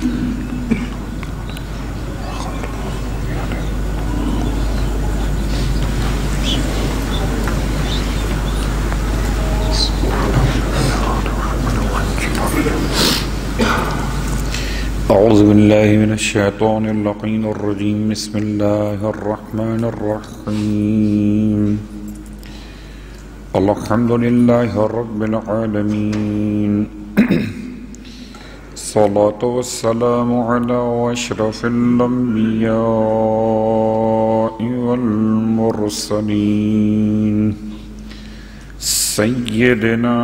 أعوذ بالله من الشيطان اللعين الرجيم بسم الله الرحمن الرحيم الحمد لله رب العالمين الصلاة والسلام على أشرف الأنبياء والمرسلين سيدنا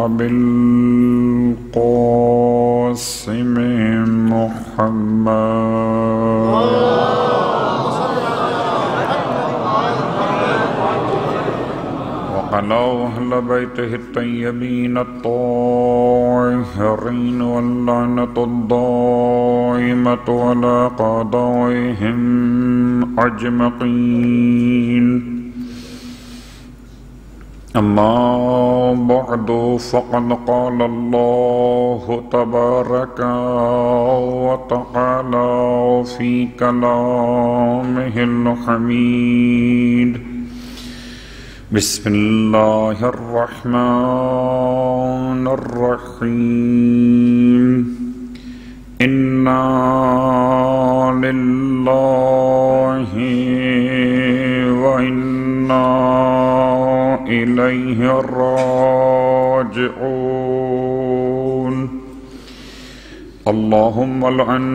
أبي القاسم محمد وعلى أهل بيته الطيبين الطاهرين واللعنة الدائمة على أعدائهم أجمعين أما بعد فقد قال الله تبارك وتعالى في كلامه الحميد بسم الله الرحمن الرحيم إنا لله وإنا إليه راجعون اللهم لعن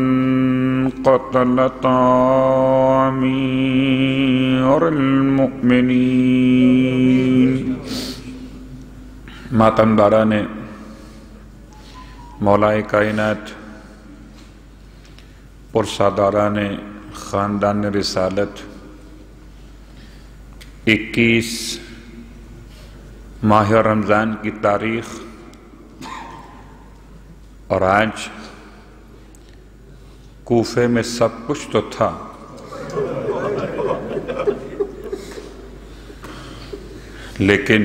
قتلة أمير المؤمنين ماتمداران مولائے کائنات پرساداران خاندان رسالت 21 ماہ رمضان کی تاریخ اور آج کوفے میں سب کچھ تو تھا لیکن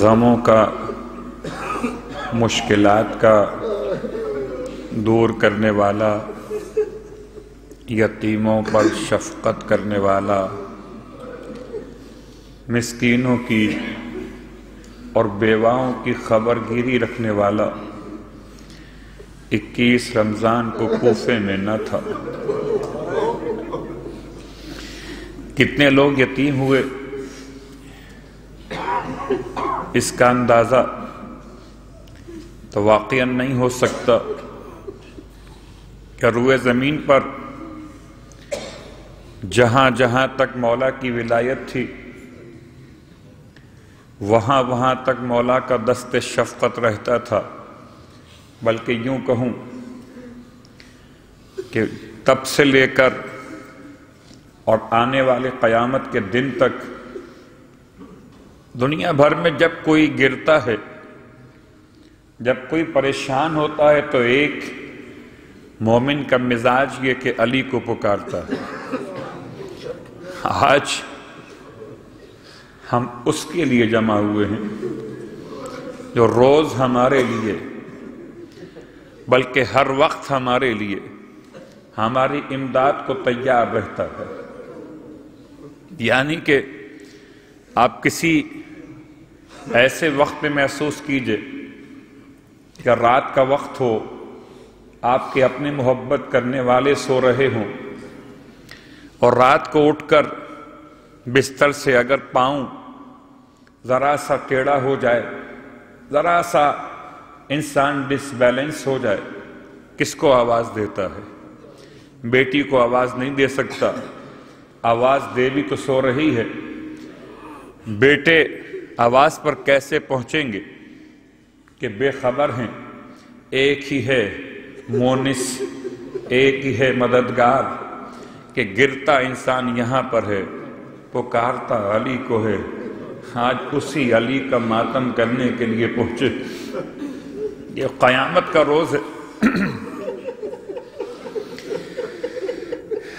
غموں کا مشکلات کا دور کرنے والا یتیموں پر شفقت کرنے والا مسکینوں کی اور بیواؤں کی خبر گیری رکھنے والا 21 رمضان کو کوفے میں نہ تھا۔ کتنے لوگ یتیم ہوئے اس کا اندازہ تو واقعاً نہیں ہو سکتا کہ روئے زمین پر جہاں جہاں تک مولا کی ولایت تھی وہاں وہاں تک مولا کا دست شفقت رہتا تھا، بلکہ یوں کہوں کہ تب سے لے کر اور آنے والے قیامت کے دن تک دنیا بھر میں جب کوئی گرتا ہے، جب کوئی پریشان ہوتا ہے تو ایک مومن کا مزاج یہ کہ علی کو پکارتا ہے۔ آج ہم اس کے لیے جمع ہوئے ہیں جو روز ہمارے لیے بلکہ ہر وقت ہمارے لیے ہماری امداد کو تیار رہتا ہے۔ یعنی کہ آپ کسی ایسے وقت میں محسوس کیجئے کہ رات کا وقت ہو، آپ کے اپنے محبت کرنے والے سو رہے ہوں اور رات کو اٹھ کر بستر سے اگر پاؤں ذرا سا ٹیڑھا ہو جائے، ذرا سا انسان ڈس بیلنس ہو جائے، کس کو آواز دیتا ہے؟ بیٹی کو آواز نہیں دے سکتا، آواز دے بھی تو سو رہی ہے۔ بیٹے آواز پر کیسے پہنچیں گے کہ بے خبر ہیں؟ ایک ہی ہے مونس، ایک ہی ہے مددگار کہ گرتا انسان یہاں پر ہے، پکارتا علی کو ہے۔ آج اسی علی کا ماتم کرنے کے لیے پہنچے۔ یہ قیامت کا روز ہے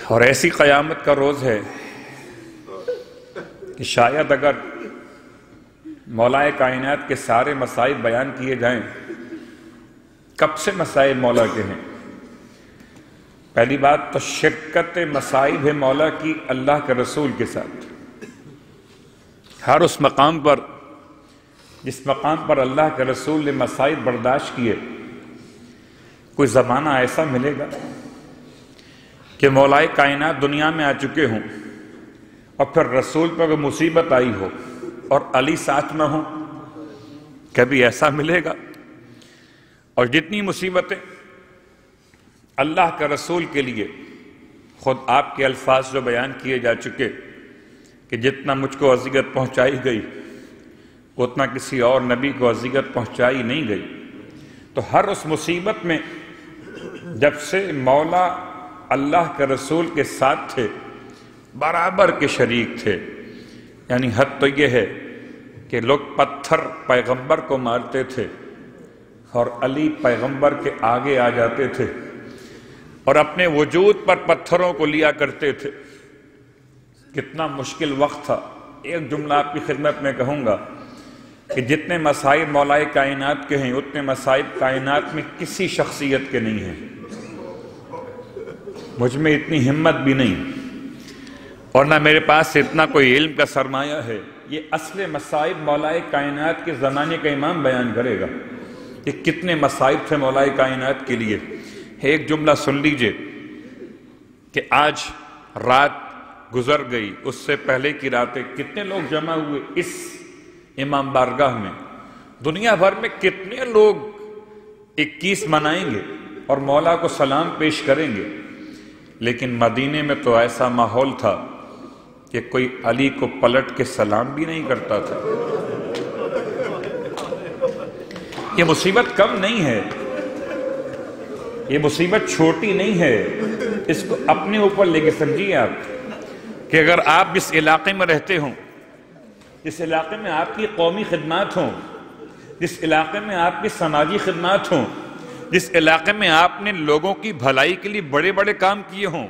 اور ایسی قیامت کا روز ہے کہ شاید اگر مولا کائنات کے سارے مصائب بیان کیے جائیں کب سے مصائب مولا کے ہیں؟ پہلی بات تو شرکت مصائب ہے مولا کی اللہ کے رسول کے ساتھ۔ ہر اس مقام پر جس مقام پر اللہ کے رسول نے مصائب برداشت کیے، کوئی زمانہ ایسا ملے گا کہ مولائے کائنات دنیا میں آ چکے ہوں اور پھر رسول پر کوئی مصیبت آئی ہو اور علی ساتھ نہ ہوں؟ کبھی ایسا ملے گا؟ اور جتنی مصیبتیں اللہ کے رسول کے لیے خود آپ کے الفاظ جو بیان کیے جا چکے کہ جتنا مجھ کو اذیت پہنچائی گئی اتنا کسی اور نبی کو اذیت پہنچائی نہیں گئی، تو ہر اس مصیبت میں جب سے مولا اللہ کے رسول کے ساتھ تھے، برابر کے شریک تھے۔ یعنی حد تو یہ ہے کہ لوگ پتھر پیغمبر کو مارتے تھے اور علی پیغمبر کے آگے آ جاتے تھے اور اپنے وجود پر پتھروں کو لیا کرتے تھے۔ کتنا مشکل وقت تھا۔ ایک جملہ آپ کی خدمت میں کہوں گا کہ جتنے مصائب مولائے کائنات کے ہیں اتنے مصائب کائنات میں کسی شخصیت کے نہیں ہیں۔ مجھ میں اتنی ہمت بھی نہیں اور نہ میرے پاس اتنا کوئی علم کا سرمایہ ہے۔ یہ اصل مصائب مولائے کائنات کے زمانے کا امام بیان کرے گا کہ کتنے مصائب تھے مولائے کائنات کے لیے۔ ایک جملہ سن لیجئے کہ آج رات گزر گئی، اس سے پہلے کی راتیں کتنے لوگ جمع ہوئے اس امام بارگاہ میں؟ دنیا بھر میں کتنے لوگ 21 منائیں گے اور مولا کو سلام پیش کریں گے، لیکن مدینے میں تو ایسا ماحول تھا کہ کوئی علی کو پلٹ کے سلام بھی نہیں کرتا تھا۔ یہ مصیبت کم نہیں ہے، یہ مصیبت چھوٹی نہیں ہے۔ اس کو اپنے اوپر لے کے سمجھیے آپ کہ اگر آپ جس علاقے میں رہتے ہوں، جس علاقے میں آپ کی قومی خدمات ہوں، جس علاقے میں آپ کی سماجی خدمات ہوں، جس علاقے میں آپ نے لوگوں کی بھلائی کے لیے بڑے بڑے کام کیے ہوں،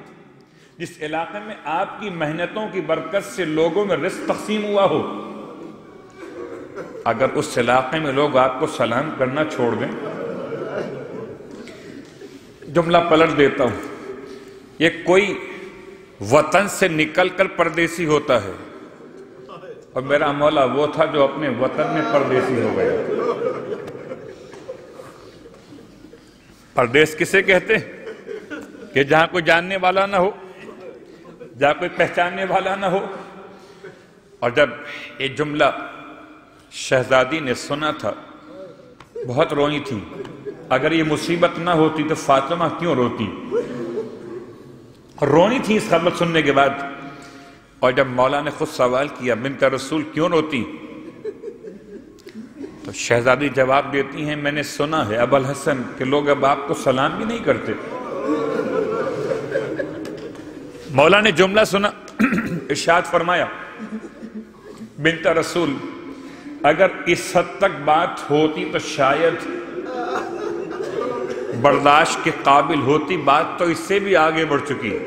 جس علاقے میں آپ کی محنتوں کی برکت سے لوگوں میں رزق تقسیم ہوا ہو، اگر اس علاقے میں لوگ آپ کو سلام کرنا چھوڑ دیں، جملہ پلٹ دیتا ہوں، یہ کوئی وطن سے نکل کر پردیسی ہوتا ہے اور میرا مولا وہ تھا جو اپنے وطن میں پردیسی ہو گیا۔ پردیس کسے کہتے ہیں؟ کہ جہاں کوئی جاننے والا نہ ہو، جہاں کوئی پہچاننے والا نہ ہو۔ اور جب یہ جملہ شہزادی نے سنا تھا بہت روئی تھی۔ اگر یہ مصیبت نہ ہوتی تو فاطمہ کیوں روتی؟ رونی تھی اس خبر سننے کے بعد۔ اور جب مولا نے خود سوال کیا بنت رسول کیوں روتی، تو شہزادی جواب دیتی ہیں میں نے سنا ہے ابو الحسن کہ لوگ اب آپ کو سلام بھی نہیں کرتے۔ مولا نے جملہ سنا، ارشاد فرمایا بنت رسول اگر اس حد تک بات ہوتی تو شاید برداشت کے قابل ہوتی، بات تو اس سے بھی آگے بڑھ چکی۔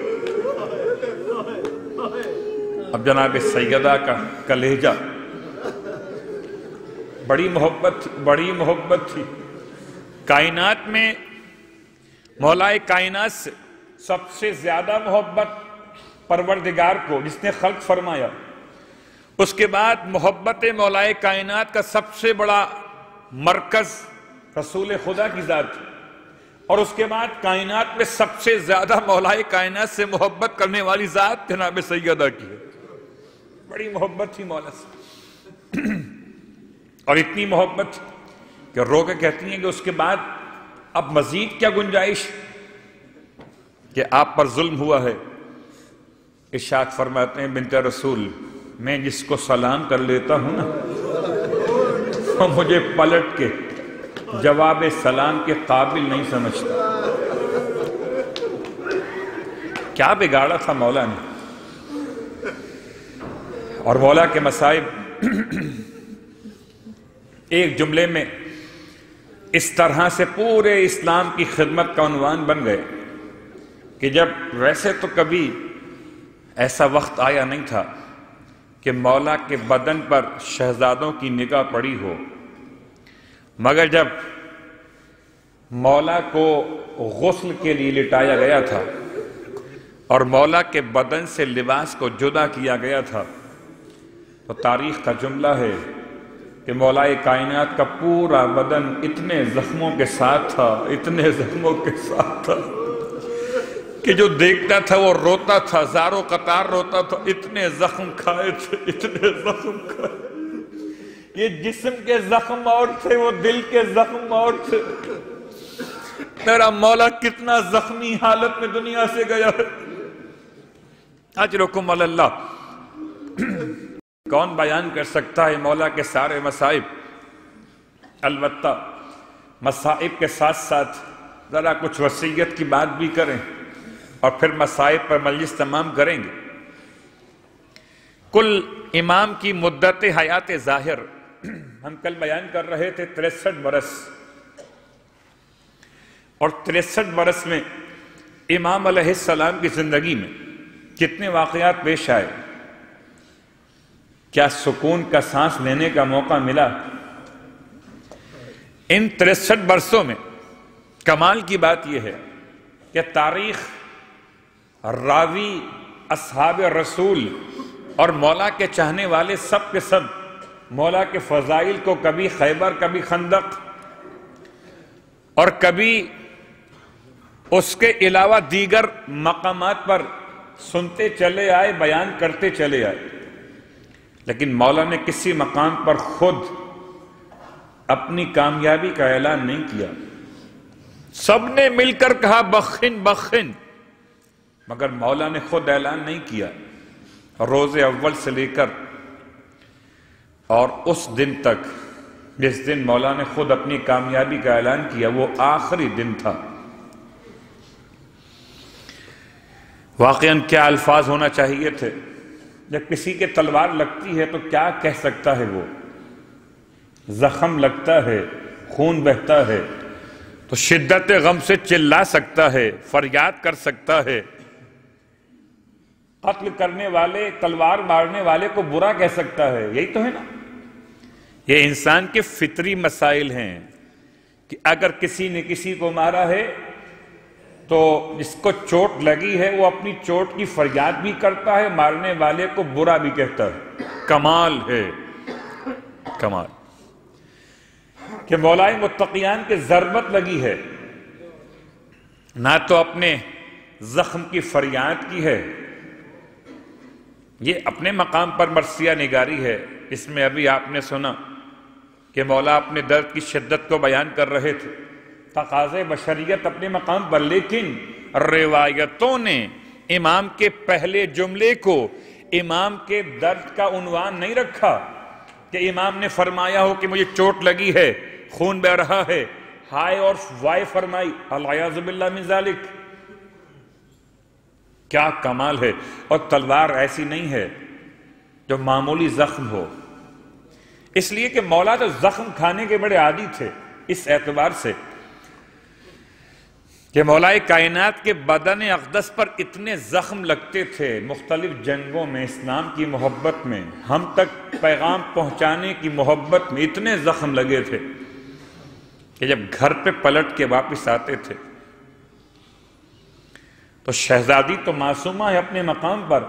اب جناب سیدہ کا کلیجہ بڑی محبت تھی۔ کائنات میں مولائے کائنات سے سب سے زیادہ محبت پروردگار کو جس نے خلق فرمایا، اس کے بعد محبت مولائے کائنات کا سب سے بڑا مرکز رسول خدا کی ذات، اور اس کے بعد کائنات میں سب سے زیادہ مولائے کائنات سے محبت کرنے والی ذات جناب سیدہ کی ہے۔ بڑی محبت تھی مولا سے، اور اتنی محبت کہ رو کے کہتی ہیں کہ اس کے بعد اب مزید کیا گنجائش کہ آپ پر ظلم ہوا ہے۔ ارشاد فرماتے ہیں بنت رسول میں جس کو سلام کر لیتا ہوں نا وہ مجھے پلٹ کے جواب سلام کے قابل نہیں سمجھتا۔ کیا بگاڑا تھا مولا نے، اور مولا کے مصائب ایک جملے میں اس طرح سے پورے اسلام کی خدمت کا عنوان بن گئے کہ جب ویسے تو کبھی ایسا وقت آیا نہیں تھا کہ مولا کے بدن پر شہزادوں کی نگاہ پڑی ہو، مگر جب مولا کو غسل کے لیے لٹایا گیا تھا اور مولا کے بدن سے لباس کو جدا کیا گیا تھا، تو تاریخ کا جملہ ہے کہ مولا کائنات کا پورا بدن اتنے زخموں کے ساتھ تھا، اتنے زخموں کے ساتھ تھا کہ جو دیکھتا تھا وہ روتا تھا، زاروں قطار روتا تھا، اتنے زخم کھائے تھے، اتنے زخم کھائے۔ یہ جسم کے زخم اور تھے، وہ دل کے زخم اور تھے۔ میرا مولا کتنا زخمی حالت میں دنیا سے گیا ہے۔ اجرکم علی اللہ۔ کون بیان کر سکتا ہے مولا کے سارے مصائب؟ البتہ مصائب کے ساتھ ساتھ ذرا کچھ وصیت کی بات بھی کریں اور پھر مصائب پر مجلس تمام کریں گے۔ کل امام کی مدت حیات ظاہر ہم کل بیان کر رہے تھے 63 برس، اور 63 برس میں امام علیہ السلام کی زندگی میں کتنے واقعات پیش آئے؟ کیا سکون کا سانس لینے کا موقع ملا؟ ان 63 برسوں میں کمال کی بات یہ ہے کہ تاریخ راوی اصحاب رسول اور مولا کے چاہنے والے سب کے سب مولا کے فضائل کو کبھی خیبر، کبھی خندق اور کبھی اس کے علاوہ دیگر مقامات پر سنتے چلے آئے، بیان کرتے چلے آئے، لیکن مولا نے کسی مقام پر خود اپنی کامیابی کا اعلان نہیں کیا۔ سب نے مل کر کہا بخن بخن، مگر مولا نے خود اعلان نہیں کیا۔ روز اول سے لے کر اور اس دن تک جس دن مولا نے خود اپنی کامیابی کا اعلان کیا، وہ آخری دن تھا۔ واقعاً کیا الفاظ ہونا چاہیے تھے؟ جب کسی کے تلوار لگتی ہے تو کیا کہہ سکتا ہے؟ وہ زخم لگتا ہے، خون بہتا ہے تو شدت غم سے چلا سکتا ہے، فریاد کر سکتا ہے۔ قتل کرنے والے، تلوار مارنے والے کو برا کہہ سکتا ہے، یہی تو ہے نا۔ یہ انسان کے فطری مسائل ہیں کہ اگر کسی نے کسی کو مارا ہے تو جس کو چوٹ لگی ہے وہ اپنی چوٹ کی فریاد بھی کرتا ہے، مارنے والے کو برا بھی کہتا ہے۔ کمال ہے، کمال کہ مولائے متقیان کے ضربت لگی ہے، نہ تو اپنے زخم کی فریاد کی ہے، یہ اپنے مقام پر مرثیہ نگاری ہے۔ اس میں ابھی آپ نے سنا کہ مولا اپنے درد کی شدت کو بیان کر رہے تھے، تقاضے بشریت اپنے مقام پر، لیکن روایتوں نے امام کے پہلے جملے کو امام کے درد کا عنوان نہیں رکھا کہ امام نے فرمایا ہو کہ مجھے چوٹ لگی ہے، خون بہ رہا ہے، ہائے اور وائے فرمائی، العیاذ باللہ من ذالک۔ کیا کمال ہے! اور تلوار ایسی نہیں ہے جو معمولی زخم ہو، اس لیے کہ مولا تو زخم کھانے کے بڑے عادی تھے، اس اعتبار سے کہ مولا کائنات کے بدن اقدس پر اتنے زخم لگتے تھے مختلف جنگوں میں، اسلام کی محبت میں، ہم تک پیغام پہنچانے کی محبت میں اتنے زخم لگے تھے کہ جب گھر پہ پلٹ کے واپس آتے تھے تو شہزادی تو معصومہ ہے اپنے مقام پر،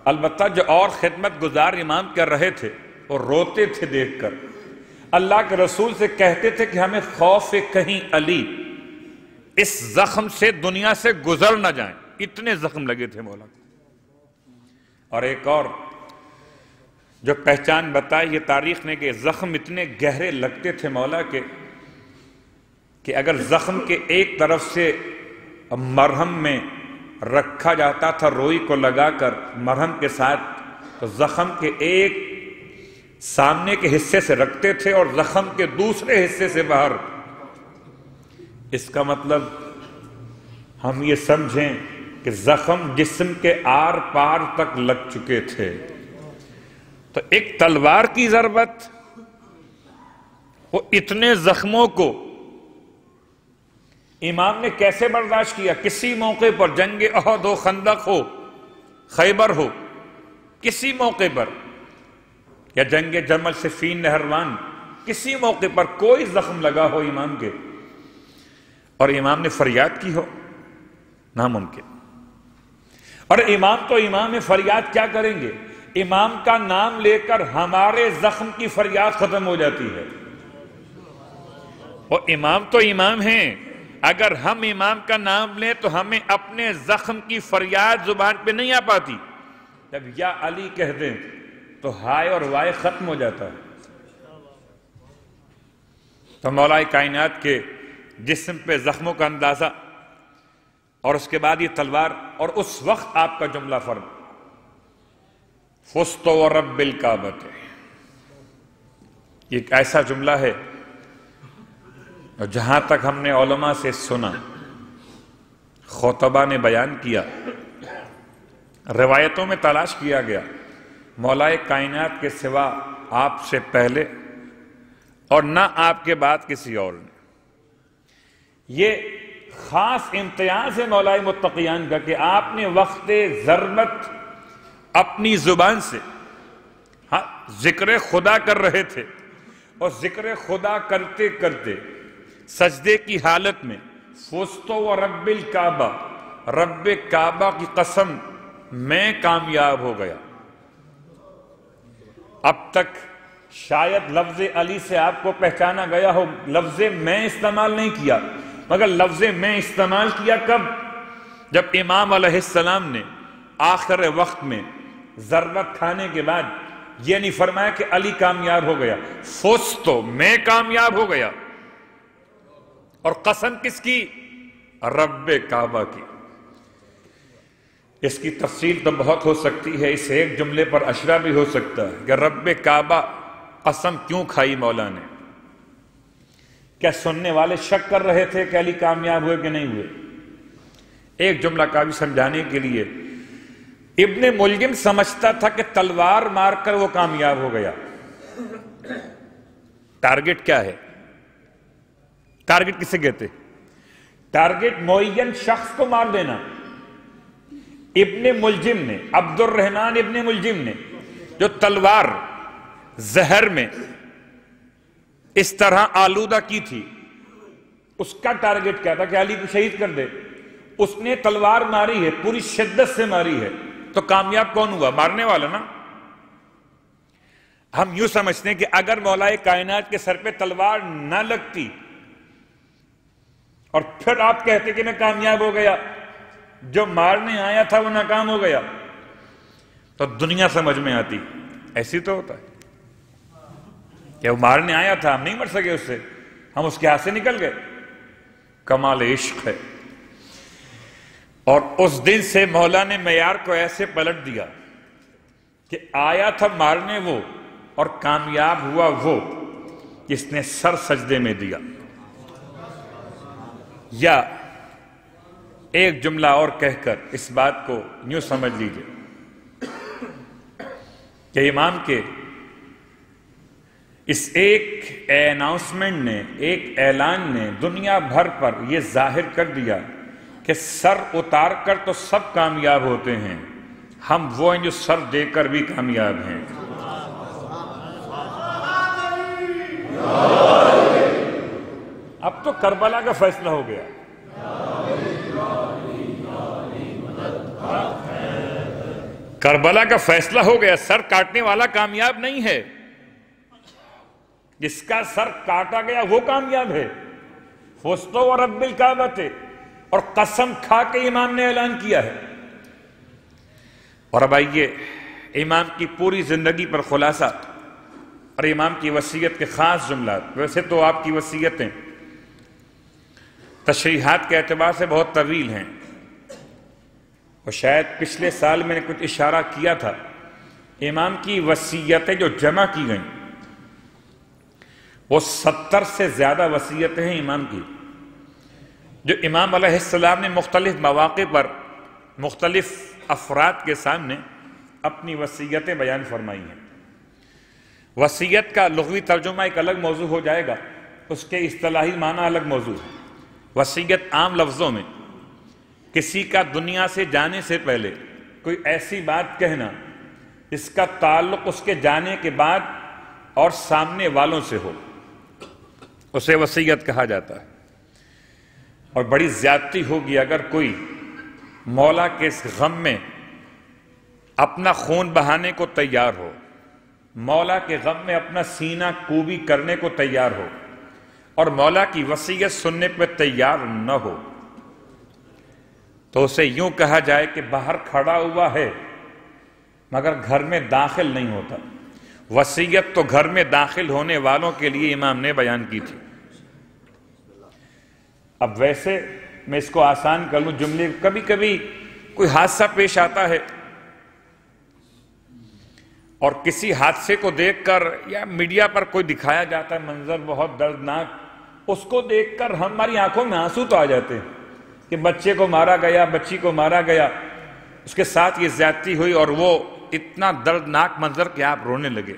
البتہ جو اور خدمت گزار امام کر رہے تھے وہ روتے تھے دیکھ کر، اللہ کے رسول سے کہتے تھے کہ ہمیں خوف ہے کہیں علی اس زخم سے دنیا سے گزر نہ جائیں، اتنے زخم لگے تھے مولا کو۔ اور ایک اور جو پہچان بتائی یہ تاریخ نے کہ زخم اتنے گہرے لگتے تھے مولا کے کہ اگر زخم کے ایک طرف سے مرہم میں رکھا جاتا تھا روئی کو لگا کر مرہم کے ساتھ، تو زخم کے ایک سامنے کے حصے سے رکھتے تھے اور زخم کے دوسرے حصے سے باہر۔ اس کا مطلب ہم یہ سمجھیں کہ زخم جسم کے آر پار تک لگ چکے تھے، تو ایک تلوار کی ضربت وہ اتنے زخموں کو امام نے کیسے برداشت کیا؟ کسی موقع پر جنگ احد ہو، خندق ہو، خیبر ہو، کسی موقع پر، یا جنگ جمل صفین نہروان، کسی موقع پر کوئی زخم لگا ہو امام کے، اور امام نے فریاد کی ہو؟ ناممکن۔ اور امام تو امام ہے، فریاد کیا کریں گے؟ امام کا نام لے کر ہمارے زخم کی فریاد ختم ہو جاتی ہے۔ اور امام تو امام ہیں، اگر ہم امام کا نام لیں تو ہمیں اپنے زخم کی فریاد زبان پہ نہیں آ پاتی۔ جب یا علی کہہ دیں تو ہائے اور وائے ختم ہو جاتا ہے۔ تو مولا کائنات کے جسم پہ زخموں کا اندازہ، اور اس کے بعد یہ تلوار، اور اس وقت آپ کا جملہ فرم فزت ورب الکعبۃ، یہ ایک ایسا جملہ ہے اور جہاں تک ہم نے علماء سے سنا، خطبہ نے بیان کیا، روایتوں میں تلاش کیا گیا، مولا کائنات کے سوا آپ سے پہلے اور نہ آپ کے بعد کسی اور نے، یہ خاص امتیاز ہے مولا متقیان کا کہ آپ نے وقت ضربت اپنی زبان سے ذکر خدا کر رہے تھے، اور ذکر خدا کرتے کرتے سجدے کی حالت میں فزت ورب الکعبہ، رب کعبہ کی قسم میں کامیاب ہو گیا۔ اب تک شاید لفظ علی سے آپ کو پہچانا گیا ہو، لفظ میں استعمال نہیں کیا، مگر لفظ میں استعمال کیا کب؟ جب امام علیہ السلام نے آخر وقت میں ضربت کھانے کے بعد یہ نہیں فرمایا کہ علی کامیاب ہو گیا، فزت میں کامیاب ہو گیا، اور قسم کس کی؟ رب کعبہ کی۔ اس کی تفصیل تو بہت ہو سکتی ہے، اس ایک جملے پر اشرا بھی ہو سکتا ہے کہ رب کعبہ قسم کیوں کھائی مولا نے؟ کیا سننے والے شک کر رہے تھے کہ علی کامیاب ہوئے کہ نہیں ہوئے؟ ایک جملہ کافی سمجھانے کے لیے، ابن ملجم سمجھتا تھا کہ تلوار مار کر وہ کامیاب ہو گیا۔ ٹارگٹ کیا ہے؟ ٹارگٹ کسے کہتے؟ ٹارگٹ معین شخص کو مار دینا۔ ابن ملجم نے، عبد الرحمن ابن ملجم نے جو تلوار زہر میں اس طرح آلودہ کی تھی، اس کا ٹارگٹ کیا تھا کہ علی کو شہید کر دے۔ اس نے تلوار ماری ہے، پوری شدت سے ماری ہے، تو کامیاب کون ہوا؟ مارنے والا نا۔ ہم یوں سمجھتے ہیں کہ اگر مولا کائنات کے سر پہ تلوار نہ لگتی اور پھر آپ کہتے کہ میں کامیاب ہو گیا، جو مارنے آیا تھا وہ ناکام ہو گیا، تو دنیا سمجھ میں آتی۔ ایسی تو ہوتا ہے کہ وہ مارنے آیا تھا، ہم نہیں مر سکے اس سے، ہم اس کے ہاتھ سے نکل گئے۔ کمال عشق ہے۔ اور اس دن سے مولا نے معیار کو ایسے پلٹ دیا کہ آیا تھا مارنے وہ، اور کامیاب ہوا وہ جس نے سر سجدے میں دیا۔ یا ایک جملہ اور کہہ کر اس بات کو یوں سمجھ لیجئے کہ امام کے اس ایک اناؤنسمنٹ نے، ایک اعلان نے دنیا بھر پر یہ ظاہر کر دیا کہ سر اتار کر تو سب کامیاب ہوتے ہیں، ہم وہ ہیں جو سر دے کر بھی کامیاب ہیں۔ اب تو کربلا کا فیصلہ ہو گیا۔ کربلا کا فیصلہ ہو گیا، سر کاٹنے والا کامیاب نہیں ہے، جس کا سر کاٹا گیا وہ کامیاب ہے۔ فزت ورب الکعبۃ، اور قسم کھا کے امام نے اعلان کیا ہے۔ اور اب آئیے امام کی پوری زندگی پر خلاصہ اور امام کی وصیت کے خاص جملات۔ ویسے تو آپ کی وصیتیں تشریحات کے اعتبار سے بہت طویل ہیں، اور شاید پچھلے سال میں نے کچھ اشارہ کیا تھا، امام کی وصیتیں جو جمع کی گئیں وہ 70 سے زیادہ وصیتیں ہیں امام کی، جو امام علیہ السلام نے مختلف مواقع پر مختلف افراد کے سامنے اپنی وصیتیں بیان فرمائی ہیں۔ وصیت کا لغوی ترجمہ ایک الگ موضوع ہو جائے گا، اس کے اصطلاحی معنی الگ موضوع ہے۔ وصیت عام لفظوں میں کسی کا دنیا سے جانے سے پہلے کوئی ایسی بات کہنا جس کا تعلق اس کے جانے کے بعد اور سامنے والوں سے ہو، اسے وصیت کہا جاتا ہے۔ اور بڑی زیادتی ہوگی اگر کوئی مولا کے اس غم میں اپنا خون بہانے کو تیار ہو، مولا کے غم میں اپنا سینہ کوبی کرنے کو تیار ہو اور مولا کی وصیت سننے پہ تیار نہ ہو، تو اسے یوں کہا جائے کہ باہر کھڑا ہوا ہے مگر گھر میں داخل نہیں ہوتا۔ وصیت تو گھر میں داخل ہونے والوں کے لیے امام نے بیان کی تھی۔ اب ویسے میں اس کو آسان کر لوں جملے، کبھی کبھی کوئی حادثہ پیش آتا ہے اور کسی حادثے کو دیکھ کر یا میڈیا پر کوئی دکھایا جاتا ہے منظر بہت دردناک، اس کو دیکھ کر ہماری آنکھوں میں آنسو تو آ جاتے ہیں کہ بچے کو مارا گیا، بچی کو مارا گیا، اس کے ساتھ یہ زیادتی ہوئی اور وہ اتنا دردناک منظر کہ آپ رونے لگے۔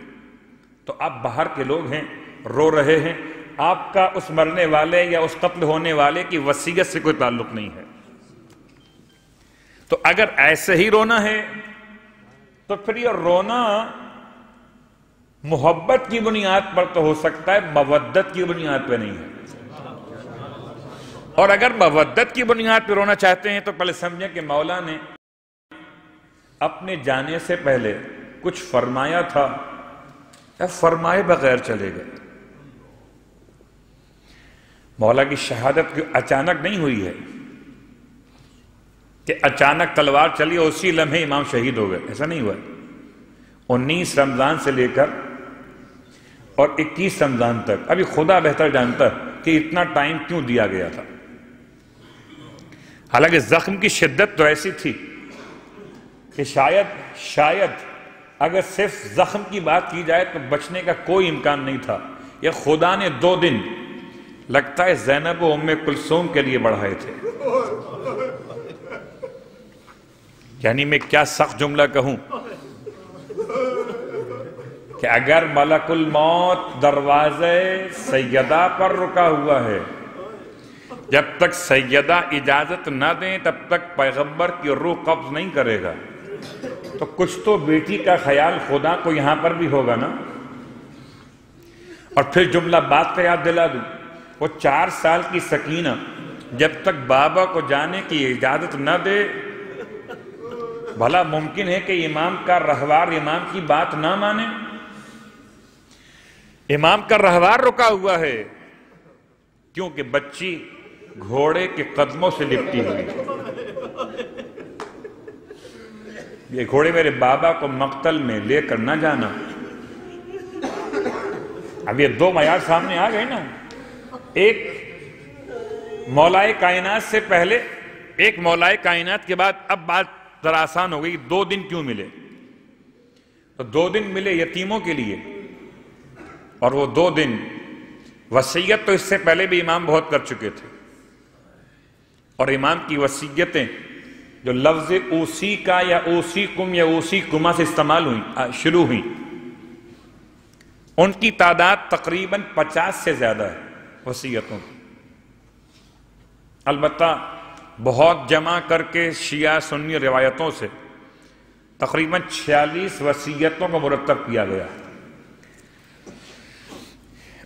تو آپ باہر کے لوگ ہیں، رو رہے ہیں، آپ کا اس مرنے والے یا اس قتل ہونے والے کی وصیت سے کوئی تعلق نہیں ہے۔ تو اگر ایسے ہی رونا ہے تو پھر یہ رونا محبت کی بنیاد پر تو ہو سکتا ہے، مودت کی بنیاد پہ نہیں ہے۔ اور اگر مودت کی بنیاد پہ رونا چاہتے ہیں تو پہلے سمجھیں کہ مولا نے اپنے جانے سے پہلے کچھ فرمایا تھا یا فرمائے بغیر چلے گئے۔ مولا کی شہادت اچانک نہیں ہوئی ہے کہ اچانک تلوار چلی اور اسی لمحے امام شہید ہو گئے، ایسا نہیں ہوا۔ 19 رمضان سے لے کر اور 21 رمضان تک، ابھی خدا بہتر جانتا ہے کہ اتنا ٹائم کیوں دیا گیا تھا۔ حالانکہ زخم کی شدت تو ایسی تھی کہ شاید اگر صرف زخم کی بات کی جائے تو بچنے کا کوئی امکان نہیں تھا۔ یہ خدا نے 2 دن لگتا ہے زینب و ام کلثوم کے لیے بڑھائے تھے۔ یعنی میں کیا سخت جملہ کہوں کہ اگر ملک الموت دروازے سیدہ پر رکا ہوا ہے، جب تک سیدہ اجازت نہ دیں تب تک پیغمبر کی روح قبض نہیں کرے گا، تو کچھ تو بیٹی کا خیال خدا کو یہاں پر بھی ہوگا نا۔ اور پھر جملہ بات کا یاد دلا دوں، وہ 4 سال کی سکینہ جب تک بابا کو جانے کی اجازت نہ دے، بھلا ممکن ہے کہ امام کا رہوار امام کی بات نہ مانے؟ امام کا رہوار رکا ہوا ہے کیونکہ بچی گھوڑے کے قدموں سے لپٹی ہوئی۔ یہ گھوڑے میرے بابا کو مقتل میں لے کر نہ جانا۔ اب یہ 2 معیار سامنے آ گئے نا، ایک مولائے کائنات سے پہلے، ایک مولائے کائنات کے بعد۔ اب بات ذرا آسان ہو گئی، 2 دن کیوں ملے؟ تو 2 دن ملے یتیموں کے لیے، اور وہ 2 دن وصیت تو اس سے پہلے بھی امام بہت کر چکے تھے، اور امام کی وصیتیں جو لفظ اوسی کا یا اوسی کم یا اوسی کما سے استعمال شروع ہوئیں، ان کی تعداد تقریباً 50 سے زیادہ ہے وصیتوں کی۔ البتہ بہت جمع کر کے شیعہ سنی روایتوں سے تقریباً 46 وصیتوں کو مرتب کیا گیا،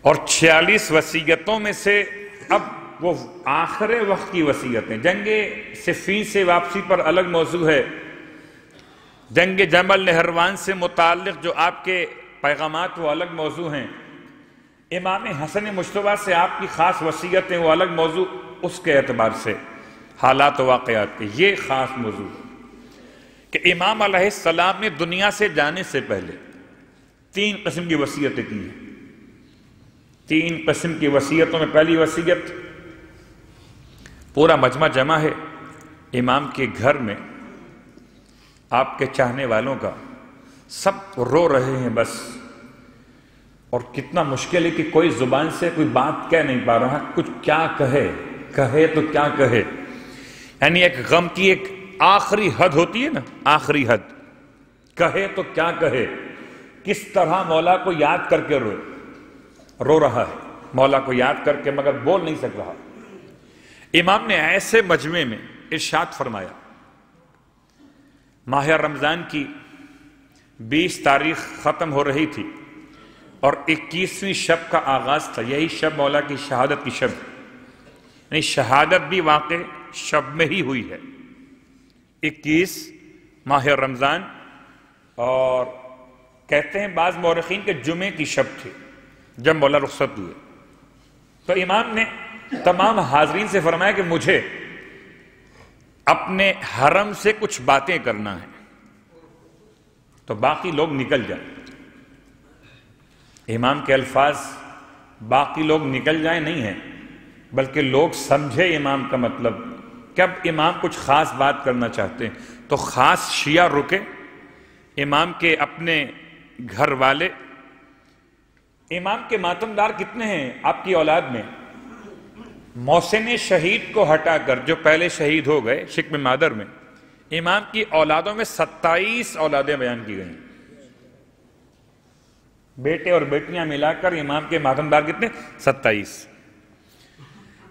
اور 46 وصیتوں میں سے اب وہ آخر وقت کی وصیتیں، جنگ صفین سے واپسی پر الگ موضوع ہے، جنگ جمل نہروان سے متعلق جو آپ کے پیغامات وہ الگ موضوع ہیں، امام حسن مجتبیٰ سے آپ کی خاص وصیتیں وہ الگ موضوع، اس کے اعتبار سے حالات و واقعات کے یہ خاص موضوع کہ امام علیہ السلام نے دنیا سے جانے سے پہلے 3 قسم کی وصیتیں کی ہیں۔ 3 قسم کی وصیتوں میں پہلی وصیت، پورا مجمع جمع ہے امام کے گھر میں، آپ کے چاہنے والوں کا، سب رو رہے ہیں بس، اور کتنا مشکل ہے کہ کوئی زبان سے کوئی بات کہہ نہیں پا رہا، کچھ کیا کہے تو کیا کہے۔ یعنی ایک غم کی ایک آخری حد ہوتی ہے نا، آخری حد، کہے تو کیا کہے، کس طرح مولا کو یاد کر کے رو رہا ہے، مولا کو یاد کر کے، مگر بول نہیں سک رہا۔ امام نے ایسے مجمع میں ارشاد فرمایا، ماہ رمضان کی 20 تاریخ ختم ہو رہی تھی اور 21ویں شب کا آغاز تھا، یہی شب مولا کی شہادت کی شب۔ یعنی شہادت بھی واقع شب میں ہی ہوئی ہے، 21 ماہ رمضان، اور کہتے ہیں بعض مورخین کے جمعے کی شب تھی جب مولا رخصت ہوئے۔ تو امام نے تمام حاضرین سے فرمایا کہ مجھے اپنے حرم سے کچھ باتیں کرنا ہے، تو باقی لوگ نکل جائیں۔ امام کے الفاظ باقی لوگ نکل جائیں نہیں ہیں، بلکہ لوگ سمجھے امام کا مطلب کہ اب امام کچھ خاص بات کرنا چاہتے ہیں، تو خاص شیعہ رکے، امام کے اپنے گھر والے۔ امام کے ماتمدار کتنے ہیں آپ کی اولاد میں؟ محسن شہید کو ہٹا کر جو پہلے شہید ہو گئے شکم مادر میں، امام کی اولادوں میں 27 اولادیں بیان کی گئیں، بیٹے اور بیٹیاں ملا کر امام کے ماتمدار کتنے؟ 27۔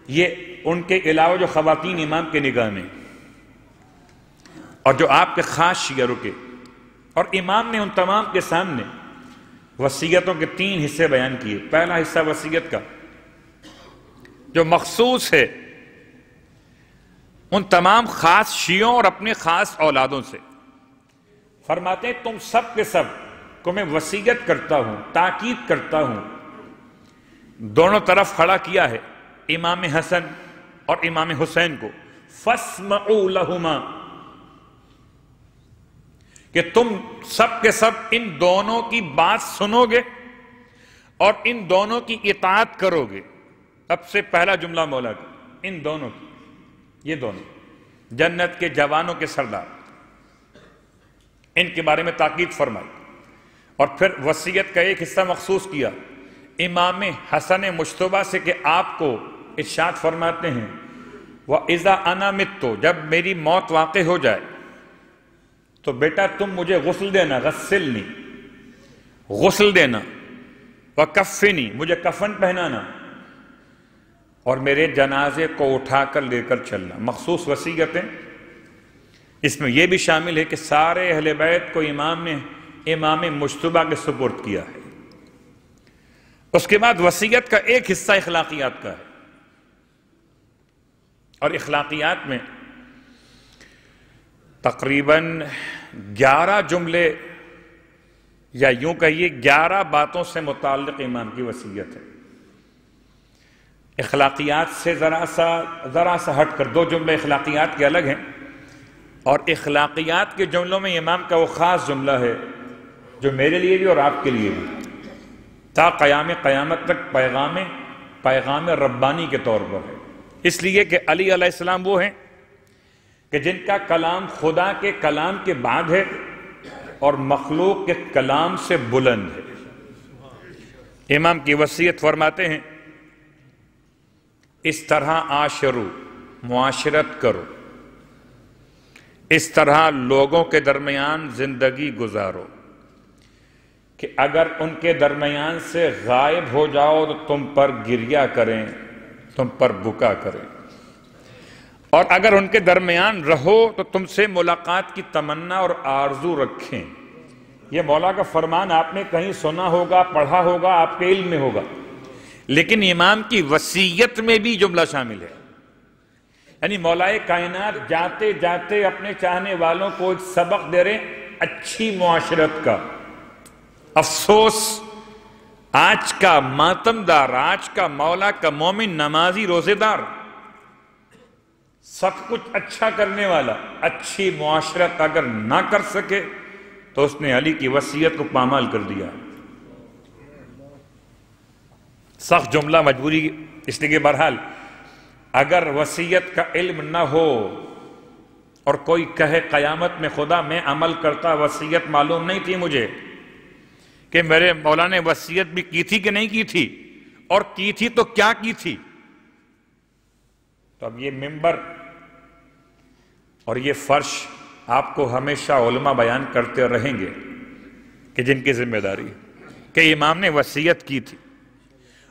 یہ ان کے علاوہ جو خواتین امام کے نگاہ میں، اور جو آپ کے خاص شیعہ رکے، اور امام نے ان تمام کے سامنے وصیتوں کے 3 حصے بیان کیے۔ پہلا حصہ وصیت کا جو مخصوص ہے ان تمام خاص شیعوں اور اپنے خاص اولادوں سے، فرماتے ہیں تم سب کے سب کو میں وصیت کرتا ہوں، تاکید کرتا ہوں، دونوں طرف کھڑا کیا ہے امام حسن اور امام حسین کو، فاسمعوا لہما، کہ تم سب کے سب ان دونوں کی بات سنو گے اور ان دونوں کی اطاعت کرو گے۔ اب سے پہلا جملہ مولا کا، ان دونوں کی، یہ دونوں جنت کے جوانوں کے سردار، ان کے بارے میں تاکید فرمائی، اور پھر وصیت کا ایک حصہ مخصوص کیا امام حسن مجتبیٰ سے کہ آپ کو ارشاد فرماتے ہیں وَإِذَا أَنَا مِتُّ، جب میری موت واقع ہو جائے تو بیٹا تم مجھے غسل دینا، غسلنی، غسل دینا، وَكَفِّنِي، مجھے کفن پہنانا، اور میرے جنازے کو اٹھا کر لے کر چلنا۔ مخصوص وصیتیں، اس میں یہ بھی شامل ہے کہ سارے اہل بیت کو امام نے امام مجتبیٰ کے سپرد کیا ہے۔ اس کے بعد وصیت کا ایک حصہ اخلاقیات کا ہے، اور اخلاقیات میں تقریباً 11 جملے، یا یوں کہیے 11 باتوں سے متعلق امام کی وصیت ہے۔ اخلاقیات سے ذرا سا ہٹ کر 2 جملے اخلاقیات کے الگ ہیں، اور اخلاقیات کے جملوں میں امام کا وہ خاص جملہ ہے جو میرے لیے بھی اور آپ کے لیے بھی تا قیامت تک پیغام ربانی کے طور پر ہے۔ اس لیے کہ علی علیہ السلام وہ ہیں کہ جن کا کلام خدا کے کلام کے بعد ہے اور مخلوق کے کلام سے بلند ہے۔ امام کی وصیت فرماتے ہیں اس طرح عاشرو، معاشرت کرو، اس طرح لوگوں کے درمیان زندگی گزارو کہ اگر ان کے درمیان سے غائب ہو جاؤ تو تم پر گریہ کریں، تم پر بکا کریں، اور اگر ان کے درمیان رہو تو تم سے ملاقات کی تمنا اور آرزو رکھیں۔ یہ مولا کا فرمان آپ نے کہیں سنا ہوگا، پڑھا ہوگا، آپ کے علم میں ہوگا، لیکن امام کی وصیت میں بھی جملہ شامل ہے۔ یعنی مولا کائنات جاتے جاتے اپنے چاہنے والوں کو ایک سبق دے رہے اچھی معاشرت کا۔ افسوس آج کا ماتمدار، آج کا مولا کا مومن، نمازی، روزے دار، سب کچھ اچھا کرنے والا، اچھی معاشرت اگر نہ کر سکے تو اس نے علی کی وصیت کو پامال کر دیا۔ سخت جملہ، مجبوری، اس لیے کہ بہرحال اگر وصیت کا علم نہ ہو اور کوئی کہے قیامت میں خدا میں عمل کرتا، وصیت معلوم نہیں تھی مجھے کہ میرے مولا نے وصیت بھی کی تھی کہ نہیں کی تھی، اور کی تھی تو کیا کی تھی، تو اب یہ منبر اور یہ فرش آپ کو ہمیشہ علماء بیان کرتے رہیں گے کہ جن کی ذمہ داری کہ امام نے وصیت کی تھی،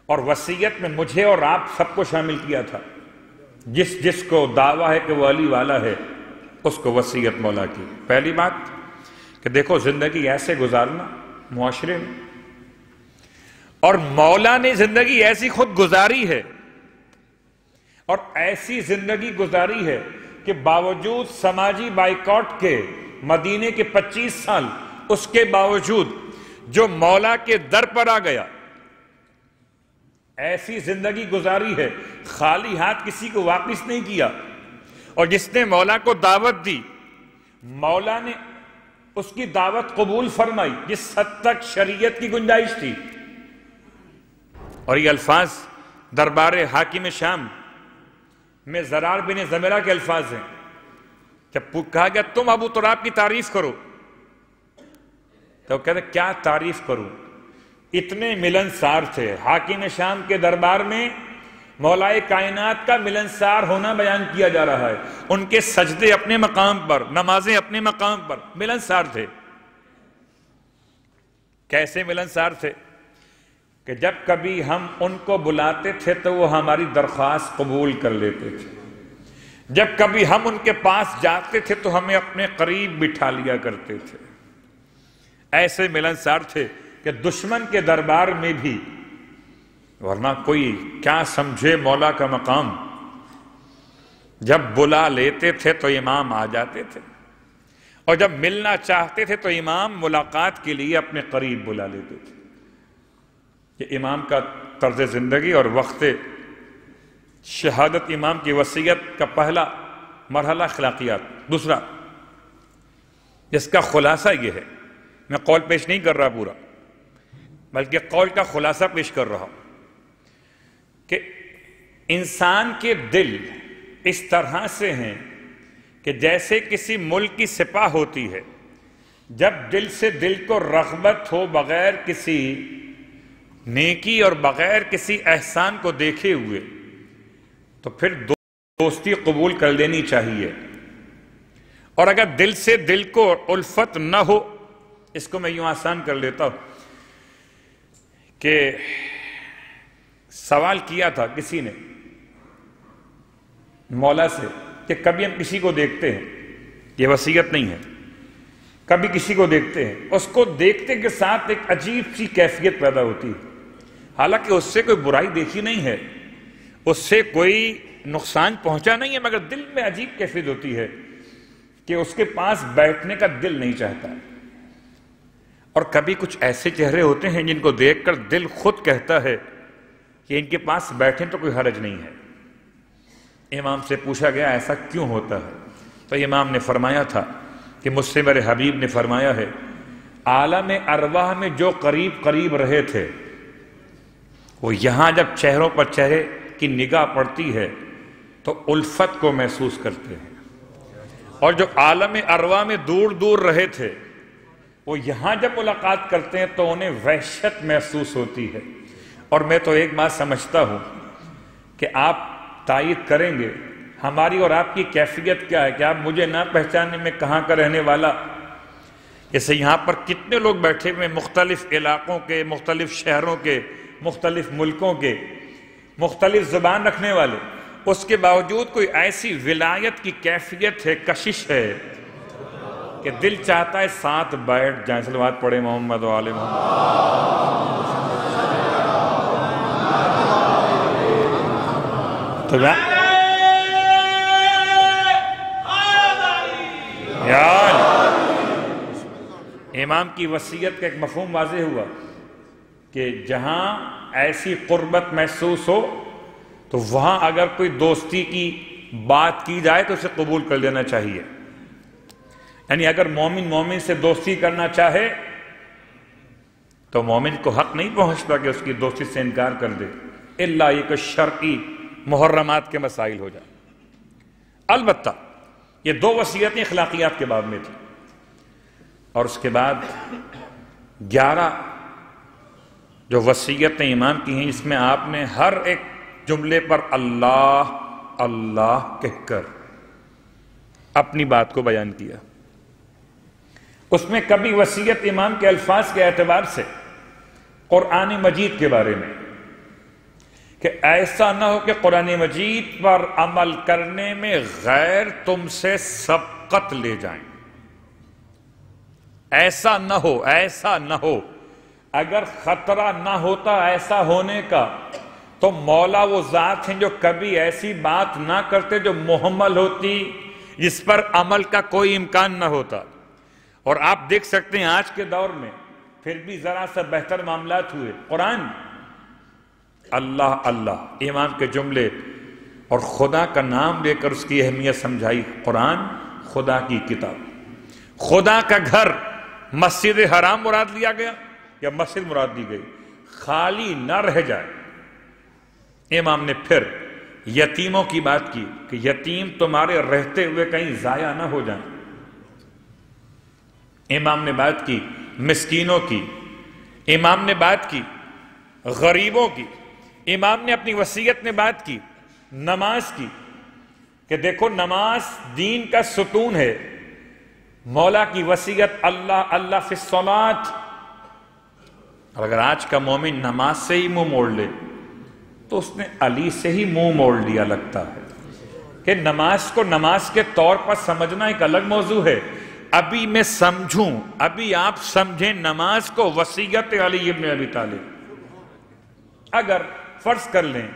اور وصیت میں مجھے اور آپ سب کو شامل کیا تھا۔ جس کو دعویٰ ہے کہ وہ علی والا ہے اس کو وصیت مولا کی۔ پہلی بات کہ دیکھو زندگی ایسے گزارنا معاشرے میں، اور مولا نے زندگی ایسی خود گزاری ہے، اور ایسی زندگی گزاری ہے کہ باوجود سماجی بائیکاٹ کے مدینے کے 25 سال، اس کے باوجود جو مولا کے در پر آ گیا، ایسی زندگی گزاری ہے، خالی ہاتھ کسی کو واپس نہیں کیا، اور جس نے مولا کو دعوت دی مولا نے اس کی دعوت قبول فرمائی جس حد تک شریعت کی گنجائش تھی۔ اور یہ الفاظ دربار حاکم شام میں زرار بن زمرہ کے الفاظ ہیں۔ جب کہا گیا تم ابو تراب کی تعریف کرو تو کہتے کیا تعریف کروں، اتنے ملنسار تھے۔ حاکم شام کے دربار میں مولائے کائنات کا ملنسار ہونا بیان کیا جا رہا ہے، ان کے سجدے اپنے مقام پر، نمازیں اپنے مقام پر، ملنسار تھے۔ کیسے ملنسار تھے کہ جب کبھی ہم ان کو بلاتے تھے تو وہ ہماری درخواست قبول کر لیتے تھے، جب کبھی ہم ان کے پاس جاتے تھے تو ہمیں اپنے قریب بٹھا لیا کرتے تھے۔ ایسے ملنسار تھے کہ دشمن کے دربار میں بھی، ورنہ کوئی کیا سمجھے مولا کا مقام، جب بلا لیتے تھے تو امام آ جاتے تھے، اور جب ملنا چاہتے تھے تو امام ملاقات کے لیے اپنے قریب بلا لیتے تھے۔ یہ امام کا طرز زندگی اور وقت شہادت امام کی وصیت کا پہلا مرحلہ اخلاقیات۔ دوسرا جس کا خلاصہ یہ ہے، میں قول پیش نہیں کر رہا پورا، بلکہ قول کا خلاصہ پیش کر رہا ہوں کہ انسان کے دل اس طرح سے ہیں کہ جیسے کسی ملک کی سپاہ ہوتی ہے، جب دل سے دل کو رغبت ہو بغیر کسی نیکی اور بغیر کسی احسان کو دیکھے ہوئے، تو پھر دوستی قبول کر لینی چاہیے۔ اور اگر دل سے دل کو الفت نہ ہو، اس کو میں یوں آسان کر لیتا ہوں کہ سوال کیا تھا کسی نے مولا سے کہ کبھی ہم کسی کو دیکھتے ہیں، یہ وصیت نہیں ہے، کبھی کسی کو دیکھتے ہیں، اس کو دیکھتے کے ساتھ ایک عجیب سی کیفیت پیدا ہوتی ہے، حالانکہ اس سے کوئی برائی دیکھی نہیں ہے، اس سے کوئی نقصان پہنچا نہیں ہے، مگر دل میں عجیب کیفیت ہوتی ہے کہ اس کے پاس بیٹھنے کا دل نہیں چاہتا۔ اور کبھی کچھ ایسے چہرے ہوتے ہیں جن کو دیکھ کر دل خود کہتا ہے کہ ان کے پاس بیٹھیں تو کوئی حرج نہیں ہے۔ امام سے پوچھا گیا ایسا کیوں ہوتا ہے، تو امام نے فرمایا تھا کہ مجھ سے میرے حبیب نے فرمایا ہے، عالم ارواح میں جو قریب قریب رہے تھے، وہ یہاں جب چہروں پر چہرے کی نگاہ پڑتی ہے تو الفت کو محسوس کرتے ہیں، اور جو عالم ارواح میں دور دور رہے تھے وہ یہاں جب ملاقات کرتے ہیں تو انہیں وحشت محسوس ہوتی ہے۔ اور میں تو ایک بات سمجھتا ہوں کہ آپ تائید کریں گے ہماری اور آپ کی کیفیت کیا ہے کہ آپ مجھے نہ پہچانے میں کہاں کا رہنے والا، جیسے یہاں پر کتنے لوگ بیٹھے ہوئے مختلف علاقوں کے، مختلف شہروں کے، مختلف ملکوں کے، مختلف زبان رکھنے والے، اس کے باوجود کوئی ایسی ولایت کی کیفیت ہے، کشش ہے کہ دل چاہتا ہے ساتھ بیٹھ جائیں۔ صلوات پڑھے محمد و آل محمد۔ تو امام کی وصیت کا ایک مفہوم واضح ہوا کہ جہاں ایسی قربت محسوس ہو تو وہاں اگر کوئی دوستی کی بات کی جائے تو اسے قبول کر لینا چاہیے۔ یعنی اگر مومن مومن سے دوستی کرنا چاہے تو مومن کو حق نہیں پہنچتا کہ اس کی دوستی سے انکار کر دے، الا یہ کہ شرعی محرمات کے مسائل ہو جائے۔ البتہ یہ دو وصیتیں اخلاقیات کے باب میں تھیں، اور اس کے بعد 11 جو وصیتیں امام کی ہیں، اس میں آپ نے ہر ایک جملے پر اللہ اللہ کہہ کر اپنی بات کو بیان کیا۔ اس میں کبھی وصیت امام کے الفاظ کے اعتبار سے قرآن مجید کے بارے میں کہ ایسا نہ ہو کہ قرآن مجید پر عمل کرنے میں غیر تم سے سبقت لے جائیں، ایسا نہ ہو، ایسا نہ ہو۔ اگر خطرہ نہ ہوتا ایسا ہونے کا تو مولا وہ ذات ہیں جو کبھی ایسی بات نہ کرتے جو محمل ہوتی، جس پر عمل کا کوئی امکان نہ ہوتا۔ اور آپ دیکھ سکتے ہیں آج کے دور میں پھر بھی ذرا سا بہتر معاملات ہوئے۔ قرآن اللہ اللہ امام کے جملے اور خدا کا نام لے کر اس کی اہمیت سمجھائی۔ قرآن خدا کی کتاب، خدا کا گھر، مسجد حرام مراد لیا گیا یا مسجد مراد دی گئی، خالی نہ رہ جائے۔ امام نے پھر یتیموں کی بات کی کہ یتیم تمہارے رہتے ہوئے کہیں ضائع نہ ہو جائیں۔ امام نے بات کی مسکینوں کی، امام نے بات کی غریبوں کی، امام نے اپنی وصیت میں بات کی نماز کی کہ دیکھو نماز دین کا ستون ہے۔ مولا کی وصیت اللہ اللہ فی الصلاۃ۔ اور اگر آج کا مومن نماز سے ہی منہ موڑ لے تو اس نے علی سے ہی منہ موڑ لیا لگتا ہے کہ نماز کو نماز کے طور پر سمجھنا ایک الگ موضوع ہے۔ ابھی میں سمجھوں، ابھی آپ سمجھیں نماز کو وصیت علی ابن ابی طالب۔ اگر فرض کر لیں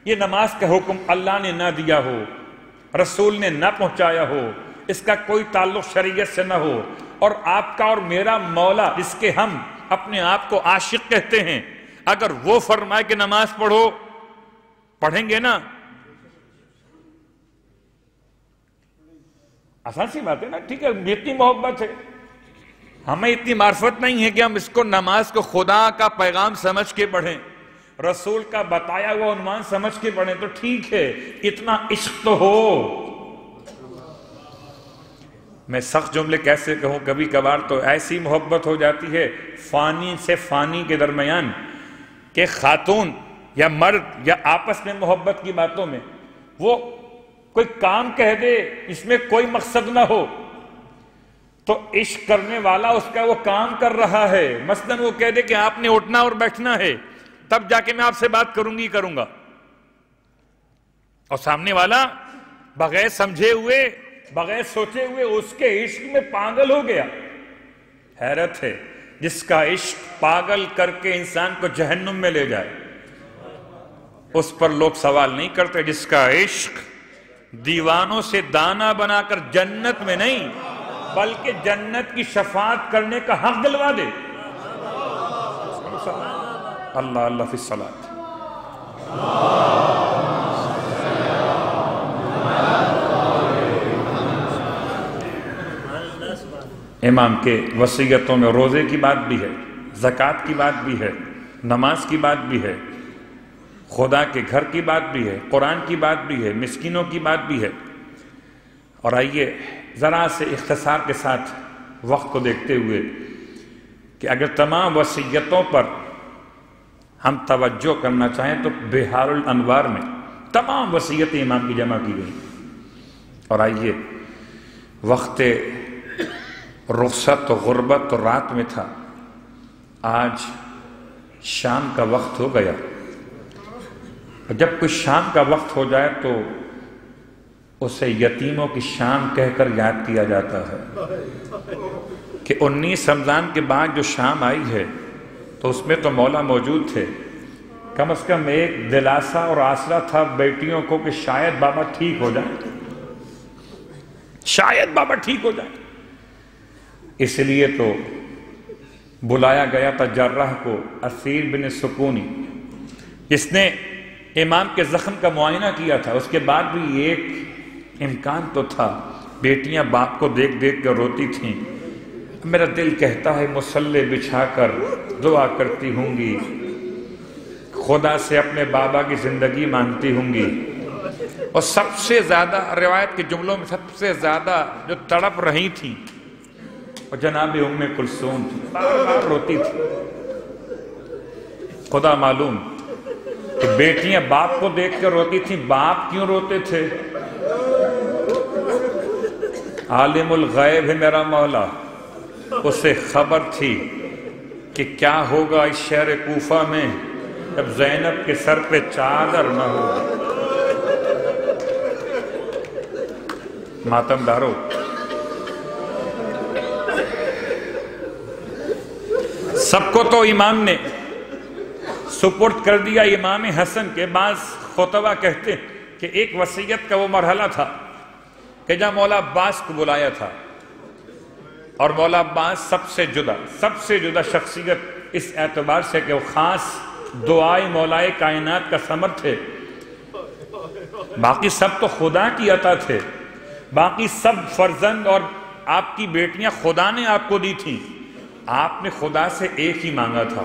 یہ نماز کا حکم اللہ نے نہ دیا ہو، رسول نے نہ پہنچایا ہو، اس کا کوئی تعلق شریعت سے نہ ہو، اور آپ کا اور میرا مولا جس کے ہم اپنے آپ کو عاشق کہتے ہیں، اگر وہ فرمائے کہ نماز پڑھو، پڑھیں گے نا؟ آسان سی بات ہے نا، ٹھیک ہے، اتنی محبت ہے، ہمیں اتنی معرفت نہیں ہے کہ ہم اس کو نماز کو خدا کا پیغام سمجھ کے پڑھیں، رسول کا بتایا ہوا عنوان سمجھ کے پڑھیں، تو ٹھیک ہے، اتنا عشق تو ہو۔ میں سخت جملے کیسے کہوں، کبھی کبھار تو ایسی محبت ہو جاتی ہے فانی سے فانی کے درمیان کہ خاتون یا مرد یا آپس میں محبت کی باتوں میں وہ کوئی کام کہہ دے اس میں کوئی مقصد نہ ہو تو عشق کرنے والا اس کا وہ کام کر رہا ہے۔ مثلاً وہ کہہ دے کہ آپ نے اٹھنا اور بیٹھنا ہے، تب جا کے میں آپ سے بات کروں گا، اور سامنے والا بغیر سمجھے ہوئے بغیر سوچے ہوئے اس کے عشق میں پاگل ہو گیا۔ حیرت ہے جس کا عشق پاگل کر کے انسان کو جہنم میں لے جائے، اس پر لوگ سوال نہیں کرتے۔ جس کا عشق دیوانوں سے دانا بنا کر جنت میں نہیں بلکہ جنت کی شفاعت کرنے کا حق دلوا دے۔ اللہ اللہ فی الصلاۃ۔ امام کے وصیتوں میں روزے کی بات بھی ہے، زکوٰۃ کی بات بھی ہے، نماز کی بات بھی ہے، خدا کے گھر کی بات بھی ہے، قرآن کی بات بھی ہے، مسکینوں کی بات بھی ہے۔ اور آئیے ذرا سے اختصار کے ساتھ وقت کو دیکھتے ہوئے کہ اگر تمام وصیتوں پر ہم توجہ کرنا چاہیں تو بحار الانوار میں تمام وصیتیں امام کی جمع کی گئی۔ اور آئیے وقت رخصت و غربت تو رات میں تھا، آج شام کا وقت ہو گیا۔ جب کوئی شام کا وقت ہو جائے تو اسے یتیموں کی شام کہہ کر یاد کیا جاتا ہے کہ 19 رمضان کے بعد جو شام آئی ہے تو اس میں تو مولا موجود تھے، کم از کم ایک دلاسا اور آسرا تھا بیٹیوں کو کہ شاید بابا ٹھیک ہو جائیں، شاید بابا ٹھیک ہو جائیں۔ اس لیے تو بلایا گیا تھا جراح کو، اسیر بن سکونی، جس نے امام کے زخم کا معائنہ کیا تھا۔ اس کے بعد بھی ایک امکان تو تھا، بیٹیاں باپ کو دیکھ دیکھ کر روتی تھیں، میرا دل کہتا ہے مصلے بچھا کر دعا کرتی ہوں گی، خدا سے اپنے بابا کی زندگی مانگتی ہوں گی۔ اور سب سے زیادہ روایت کے جملوں میں سب سے زیادہ جو تڑپ رہی تھیں اور جناب ام کلثوم تھی، بار بار روتی تھی۔ خدا معلوم کہ بیٹیاں باپ کو دیکھ کر روتی تھیں، باپ کیوں روتے تھے؟ عالم الغیب ہے میرا مولا، اسے خبر تھی کہ کیا ہوگا اس شہر کوفہ میں جب زینب کے سر پہ چادر نہ ہو۔ ماتم دارو، سب کو تو امام نے سپرد کر دیا امام حسن کے۔ بعض خطبہ کہتے ہیں کہ ایک وصیت کا وہ مرحلہ تھا کہ جب مولا عباس کو بلایا تھا، اور مولا عباس سب سے جدا شخصیت اس اعتبار سے کہ وہ خاص دعائے مولائے کائنات کا ثمر تھے۔ باقی سب تو خدا کی عطا تھے، باقی سب فرزند اور آپ کی بیٹیاں خدا نے آپ کو دی تھی، آپ نے خدا سے ایک ہی مانگا تھا،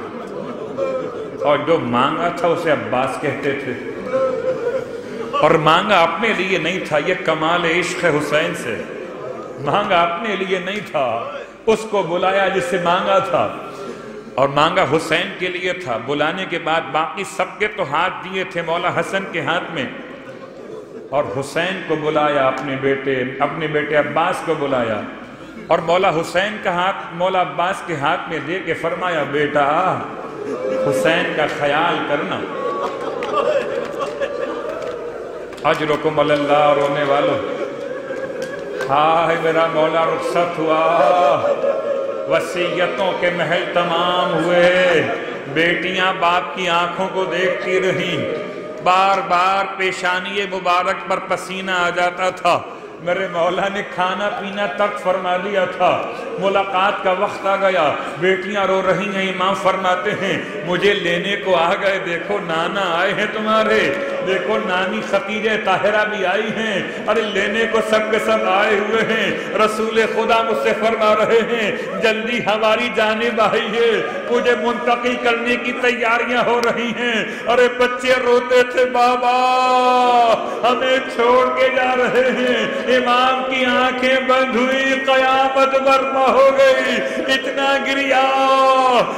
اور جو مانگا تھا اسے عباس کہتے تھے، اور مانگا اپنے لیے نہیں تھا۔ یہ کمال عشق حسین سے، مانگا اپنے لیے نہیں تھا، اس کو بلایا جس سے مانگا تھا، اور مانگا حسین کے لیے تھا۔ بلانے کے بعد باقی سب کے تو ہاتھ دیے تھے مولا حسن کے ہاتھ میں، اور حسین کو بلایا، اپنے بیٹے عباس کو بلایا، اور مولا حسین کا ہاتھ مولا عباس کے ہاتھ میں دے کے فرمایا، بیٹا حسین کا خیال کرنا۔ اجرکم اللہ، رونے والوں، ہائے میرا مولا رخصت ہوا، وصیتوں کے محل تمام ہوئے، بیٹیاں باپ کی آنکھوں کو دیکھتی رہیں، بار بار پیشانی مبارک پر پسینہ آ جاتا تھا، میرے مولا نے کھانا پینا تک فرما دیا تھا، ملاقات کا وقت آ گیا، بیٹیاں رو رہی ہیں، امام فرماتے ہیں مجھے لینے کو آ گئے، دیکھو نانا آئے ہیں تمہارے، دیکھو نانی خدیجہ طاہرہ بھی آئی ہیں، ارے لینے کو سب کے سب آئے ہوئے ہیں۔ رسول خدا مجھ سے فرما رہے ہیں جلدی ہماری جانب آئی ہے، مجھے منتقل کرنے کی تیاریاں ہو رہی ہیں۔ ارے بچے روتے تھے، بابا ہمیں چھوڑ کے جا رہے ہیں۔ امام کی آنکھیں بند ہوئی، قیامت برپا ہو گئی، اتنا گریا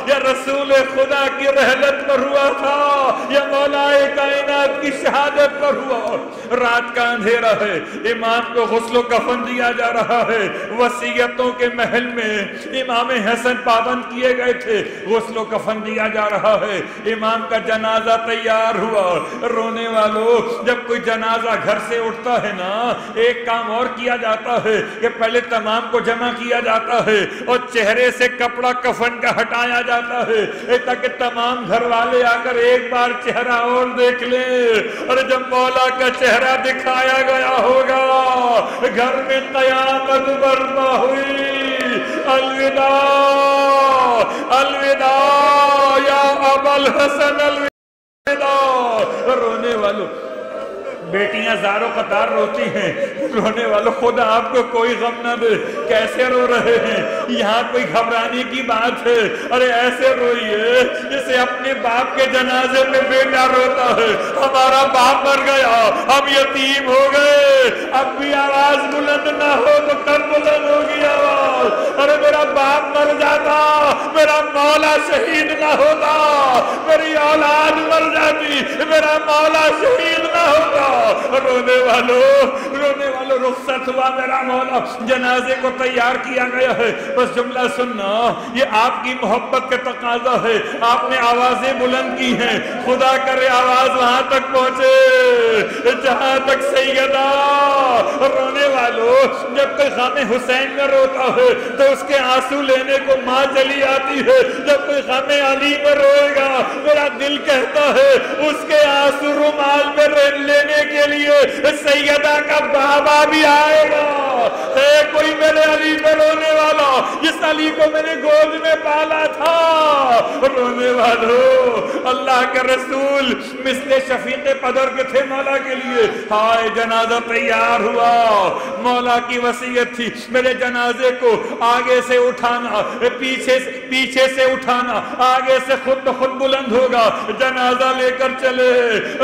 یا رسول خدا کی رحلت پر ہوا تھا یا مولا کائنات کی شہادت پر ہوا۔ رات کا اندھیرا ہے، امام کو غسل و کفن دیا جا رہا ہے، وصیتوں کے محل میں امام حسن پابند کیے گئے تھے، غسل و کفن دیا جا رہا ہے، امام کا جنازہ تیار ہوا۔ رونے والوں، جب کوئی جنازہ گھر سے اٹھتا ہے نا، ایک کام اور کیا جاتا ہے کہ پہلے تمام کو جمع کیا جاتا ہے اور چہرے سے کپڑا کفن کا ہٹایا جاتا ہے تاکہ تمام گھر والے آ کر ایک بار چہرہ اور دیکھ لیں۔ اور جب مولا کا چہرہ دکھایا گیا ہوگا، گھر میں قیامت برپا ہوئی۔ الوداع الوداع یا ابا الحسن، الوداع۔ رونے والوں، بیٹیاں زاروں قطار روتی ہیں، رونے والوں خدا آپ کو کوئی غم نہ دے۔ کیسے رو رہے ہیں؟ یہاں کوئی گھبرانے کی بات ہے؟ ارے ایسے روئیے جسے اپنے باپ کے جنازے میں بیٹا روتا ہے، ہمارا باپ مر گیا، ہم یتیم ہو گئے، اب بھی آواز بلند نہ ہو تو کب بلند ہوگی آواز؟ ارے میرا باپ مر جاتا، میرا مولا شہید نہ ہوتا، میری اولاد مر جاتی، میرا مولا شہید نہ ہوتا۔ رونے والوں رخصت ہوا میرا مولا، جنازے کو تیار کیا گیا ہے۔ بس جملہ سننا، یہ آپ کی محبت کا تقاضا ہے، آپ نے آوازیں بلند کی ہیں، خدا کرے آواز وہاں تک پہنچے جہاں تک سیدہ۔ رونے والوں، جب کوئی غم حسین میں روتا ہے تو اس کے آنسو لینے کو ماں چلی آتی ہے، جب کوئی غم علی میں روئے گا میرا دل کہتا ہے اس کے آنسو رومال میں لینے کے لیے سیدہ کا بابا بھی آئے گا۔ ہے کوئی میرے علی پہ رونے والا، جس علی کو میں نے گود میں پالا تھا؟ رونے والوں، اللہ کے رسول مثل شفیق قدر کے تھے مولا کے لیے۔ ہائے جنازہ تیار ہوا، مولا کی وصیت تھی میرے جنازے کو آگے سے اٹھانا، پیچھے سے اٹھانا، آگے سے خود بخود بلند ہوگا، جنازہ لے کر چلے۔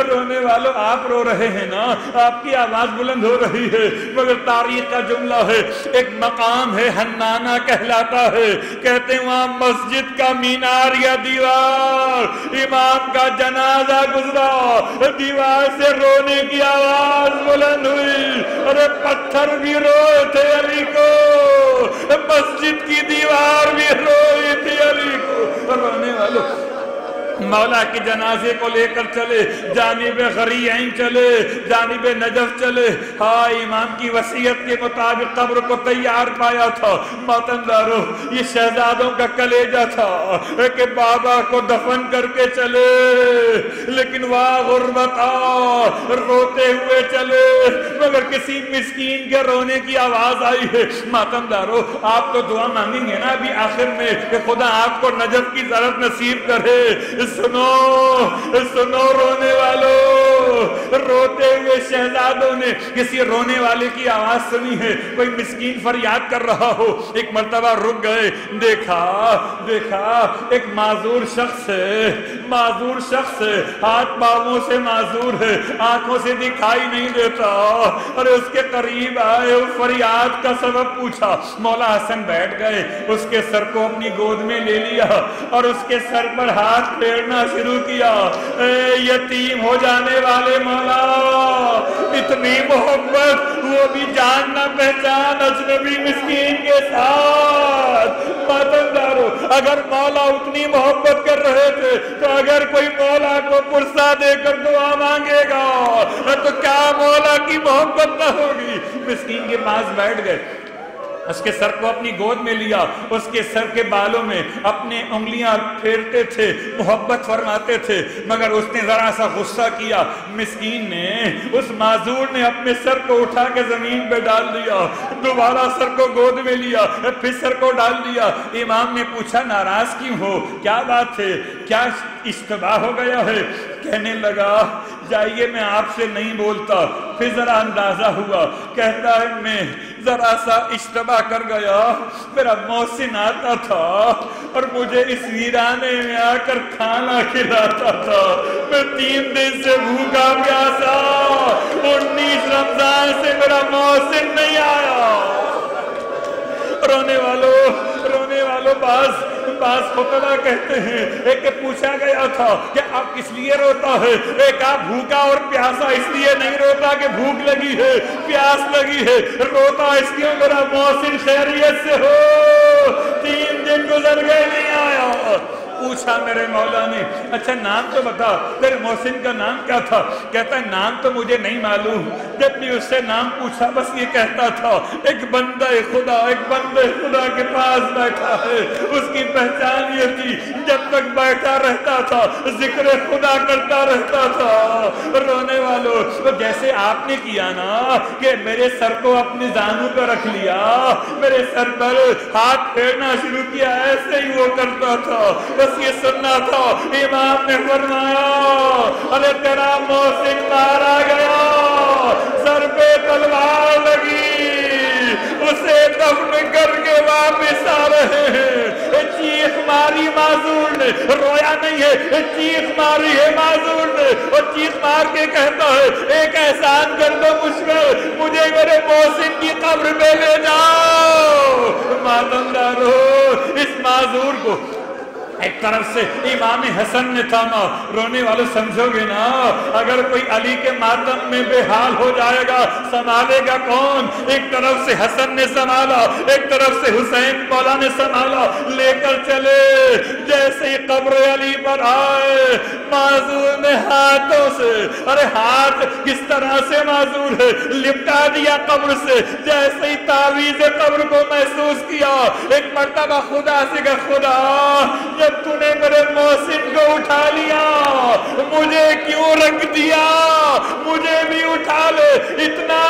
رونے والوں، آپ رو رہے ہیں نا، آپ کی آواز بلند ہو رہی ہے، مگر تاریخ کا جملہ ہے، ایک مقام ہے حنانہ کہلاتا ہے، کہتے ہیں وہاں مسجد کا مینار یا دیوار، امام کا جنازہ گزرا، دیوار سے رونے کی آواز بلند ہوئی، ارے پتھر بھی روئے تھے علی کو، مسجد کی دیوار بھی روئی تھی علی کو۔ رونے والوں، مولا کے جنازے کو لے کر چلے، جانب غریعین چلے، جانب نجف چلے۔ ہاں امام کی وصیت کے مطابق قبر کو تیار پایا تھا۔ ماتم دارو، یہ شہزادوں کا کلیجہ تھا کہ بابا کو دفن کر کے چلے، لیکن واہ غربتا، روتے ہوئے چلے، مگر کسی مسکین کے رونے کی آواز آئی ہے۔ ماتم دارو، آپ تو دعا مانگیں گے نا ابھی آخر میں کہ خدا آپ کو نجف کی زیارت نصیب کرے۔ سنو سنو رونے والوں، روتے ہوئے شہزادوں نے کسی رونے والے کی آواز سنی ہے، کوئی مسکین فریاد کر رہا ہو۔ ایک مرتبہ رک گئے، دیکھا ایک معذور شخص ہے، معذور شخص ہے، ہاتھ پاؤں سے معذور ہے، آنکھوں سے دکھائی نہیں دیتا، اور اس کے قریب آئے، اس فریاد کا سبب پوچھا۔ مولا حسن بیٹھ گئے، اس کے سر کو اپنی گود میں لے لیا اور اس کے سر پر ہاتھ پھیرنا شروع کیا۔ اے یتیم ہو جانے والے مولا، اتنی محبت، وہ بھی جان نہ پہچان اجنبی مسکین کے ساتھ۔ ماتم دارو، اگر مولا اتنی محبت کر رہے تھے تو اگر کوئی مولا کو پرسہ دے کر دعا مانگے گا تو کیا مولا کی محبت نہ ہوگی؟ مسکین کے پاس بیٹھ گئے، اس کے سر کو اپنی گود میں لیا، اس کے سر کے بالوں میں اپنے انگلیاں پھیرتے تھے، محبت فرماتے تھے، مگر اس نے ذرا سا غصہ کیا۔ مسکین نے، اس معذور نے اپنے سر کو اٹھا کے زمین پہ ڈال دیا، دوبارہ سر کو گود میں لیا، پھر سر کو ڈال دیا۔ امام نے پوچھا ناراض کیوں ہو، کیا بات ہے، کیا اشتباہ ہو گیا ہے؟ کہنے لگا جائیے میں آپ سے نہیں بولتا۔ پھر ذرا اندازہ ہوا، کہتا ہے میں ذرا سا اشتباہ کر گیا، میرا محسن آتا تھا اور مجھے اس ویرانے میں آ کر کھانا کھلاتا تھا، میں 3 دن سے بھوکا پیاسا، 19 رمضان سے میرا محسن نہیں آیا۔ رونے والوں بعض فقہا کہتے ہیں ایک کہ پوچھا گیا تھا کہ آپ کس لیے روتا ہے، ایک آپ بھوکا اور پیاسا اس لیے نہیں روتا کہ بھوک لگی ہے، پیاس لگی ہے، روتا اس لیے میرا محسن خیریت سے ہو، 3 دن گزر گئے نہیں آیا۔ پوچھا میرے مولا نے، اچھا نام تو بتا، تیرے محسن کا نام کیا تھا؟ کہتا ہے نام تو مجھے نہیں معلوم، جب بھی اس سے نام پوچھا بس یہ کہتا تھا ایک بندہ خدا کے پاس بیٹھا ہے۔ اس کی پہچان یہ تھی جب تک بیٹھا رہتا تھا ذکر خدا کرتا رہتا تھا۔ رونے والوں، جیسے آپ نے کیا نا کہ میرے سر کو اپنی زانو پہ رکھ لیا، میرے سر پر ہاتھ پھیرنا شروع کیا، ایسے ہی وہ کرتا تھا، بس یہ سننا تھا۔ امام نے فرمایا ارے تیرا محسن مارا گیا، سر پہ تلوار لگی، اسے دفن کر کے واپس آ رہے ہیں۔ چیخ ماری معذور نے، رویا نہیں ہے، چیخ ماری ہے معذور نے، اور چیخ مار کے کہتا ہے ایک احسان کر دو مجھ پر، مجھے میرے محسن کی قبر میں لے جاؤ۔ ماتم دارو، اس معذور کو ایک طرف سے امام حسن نے تھاما۔ رونے والے سمجھو گے نا، اگر کوئی علی کے ماتم میں بے حال ہو جائے گا سنبھالے گا کون؟ ایک طرف سے حسن نے سنبھالا، ایک طرف سے حسین مولا نے سنبھالا، لے کر چلے۔ جیسے ہی قبر علی پر آئے، معذور نے ہاتھوں سے، ارے ہاتھ کس طرح سے معذور ہے، لپٹا دیا قبر سے۔ جیسے ہی تعویذ قبر کو محسوس کیا، ایک مرتبہ خدا سے کہا خدا جب تو نے میرے محسن کو اٹھا لیا مجھے کیوں رکھ دیا، مجھے بھی اٹھا لے۔ اتنا